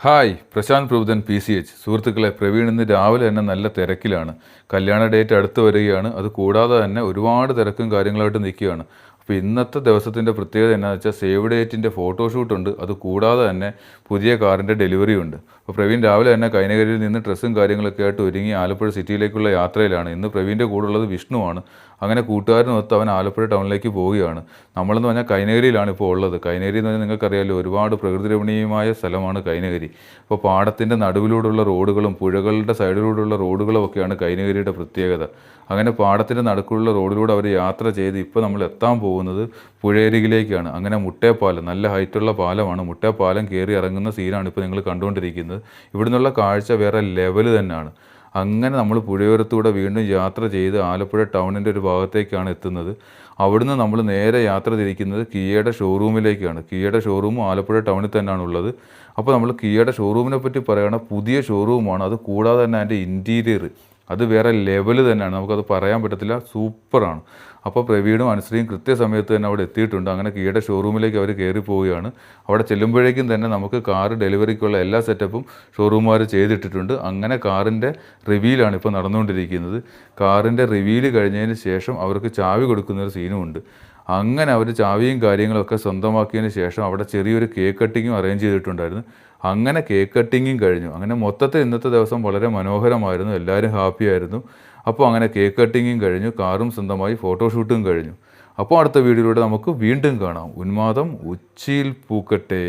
Hi, Prashant പ്രഭുദൻ PCH. സുഹൃത്തുക്കളെ, പ്രവീൺ ഇന്ന് രാവിലെ തന്നെ നല്ല തിരക്കിലാണ്. കല്യാണ ഡേറ്റ് അടുത്ത് വരികയാണ്. അത് കൂടാതെ തന്നെ ഒരുപാട് തിരക്കും കാര്യങ്ങളായിട്ട് നിൽക്കുകയാണ്. അപ്പോൾ ഇന്നത്തെ ദിവസത്തിൻ്റെ പ്രത്യേകത എന്നാന്ന് വെച്ചാൽ സേവ് ഡേറ്റിൻ്റെ ഫോട്ടോഷൂട്ടുണ്ട്. അത് കൂടാതെ തന്നെ പുതിയ കാറിൻ്റെ ഡെലിവറി ഉണ്ട്. അപ്പോൾ പ്രവീൺ രാവിലെ തന്നെ കൈനകരിയിൽ നിന്ന് ഡ്രസ്സും കാര്യങ്ങളൊക്കെ ആയിട്ട് ഒരുങ്ങി ആലപ്പുഴ സിറ്റിയിലേക്കുള്ള യാത്രയിലാണ്. ഇന്ന് പ്രവീണിൻ്റെ കൂടെ ഉള്ളത് വിഷ്ണുവാണ്. അങ്ങനെ കൂട്ടുകാരനൊത്ത് അവൻ ആലപ്പുഴ ടൗണിലേക്ക് പോവുകയാണ്. നമ്മളെന്ന് പറഞ്ഞാൽ കൈനകരിയിലാണ് ഇപ്പോൾ ഉള്ളത്. കൈനഗരി എന്ന് പറഞ്ഞാൽ നിങ്ങൾക്കറിയാമല്ലോ, ഒരുപാട് പ്രകൃതി രമണീയമായ സ്ഥലമാണ് കൈനഗരി. അപ്പോൾ പാടത്തിൻ്റെ നടുവിലൂടെയുള്ള റോഡുകളും പുഴകളുടെ സൈഡിലൂടെയുള്ള റോഡുകളും ഒക്കെയാണ് കൈനഗരിയുടെ പ്രത്യേകത. അങ്ങനെ പാടത്തിൻ്റെ നടുക്കുള്ള റോഡിലൂടെ അവർ യാത്ര ചെയ്ത് ഇപ്പോൾ നമ്മൾ എത്താൻ പോകുന്നത് പുഴയരികിലേക്കാണ്. അങ്ങനെ മുട്ടേപ്പാലം, നല്ല ഹൈറ്റുള്ള പാലമാണ്. മുട്ടേപ്പാലം കയറി ഇറങ്ങുന്ന സീനാണ് ഇപ്പോൾ നിങ്ങൾ കണ്ടുകൊണ്ടിരിക്കുന്നത്. ഇവിടുന്നുള്ള കാഴ്ച വേറെ ലെവൽ തന്നെയാണ്. അങ്ങനെ നമ്മൾ പുഴയോരത്തൂടെ വീണ്ടും യാത്ര ചെയ്ത് ആലപ്പുഴ ടൗണിൻ്റെ ഒരു ഭാഗത്തേക്കാണ് എത്തുന്നത്. അവിടുന്ന് നമ്മൾ നേരെ യാത്ര തിരിക്കുന്നത് കിയയുടെ ഷോറൂമിലേക്കാണ്. കിയയുടെ ഷോറൂമും ആലപ്പുഴ ടൗണിൽ തന്നെയാണ് ഉള്ളത്. അപ്പോൾ നമ്മൾ കിയയുടെ ഷോറൂമിനെ പറ്റി പറയുകയാണെങ്കിൽ പുതിയ ഷോറൂമാണ്. അത് കൂടാതെ തന്നെ അതിൻ്റെ ഇൻറ്റീരിയർ അത് വേറെ ലെവൽ തന്നെയാണ്. നമുക്കത് പറയാൻ പറ്റത്തില്ല, സൂപ്പറാണ്. അപ്പോൾ പ്രവീണും അനുശ്രീയും കൃത്യസമയത്ത് തന്നെ അവിടെ എത്തിയിട്ടുണ്ട്. അങ്ങനെ കിയയുടെ ഷോറൂമിലേക്ക് അവർ കയറി പോവുകയാണ്. അവിടെ ചെല്ലുമ്പോഴേക്കും തന്നെ നമുക്ക് കാർ ഡെലിവറിക്കുള്ള എല്ലാ സെറ്റപ്പും ഷോറൂമുകാർ ചെയ്തിട്ടിട്ടുണ്ട്. അങ്ങനെ കാറിൻ്റെ റിവീലാണ് ഇപ്പോൾ നടന്നുകൊണ്ടിരിക്കുന്നത്. കാറിൻ്റെ റിവീൽ കഴിഞ്ഞതിന് ശേഷം അവർക്ക് ചാവി കൊടുക്കുന്നൊരു സീനുമുണ്ട്. അങ്ങനെ അവർ ചാവിയും കാര്യങ്ങളൊക്കെ സ്വന്തമാക്കിയതിന് ശേഷം അവിടെ ചെറിയൊരു കേക്ക് കട്ടിങ്ങും അറേഞ്ച് ചെയ്തിട്ടുണ്ടായിരുന്നു. അങ്ങനെ കേക്ക് കട്ടിങ്ങും കഴിഞ്ഞു. അങ്ങനെ മൊത്തത്തിൽ ഇന്നത്തെ ദിവസം വളരെ മനോഹരമായിരുന്നു. എല്ലാവരും ഹാപ്പിയായിരുന്നു. അപ്പോൾ അങ്ങനെ കേക്ക് കട്ടിങ്ങും കഴിഞ്ഞു, കാറും സ്വന്തമായി, ഫോട്ടോഷൂട്ടും കഴിഞ്ഞു. അപ്പോൾ അടുത്ത വീഡിയോയിലൂടെ നമുക്ക് വീണ്ടും കാണാം. ഉന്മാദം ഉച്ചിയിൽ പൂക്കട്ടെ.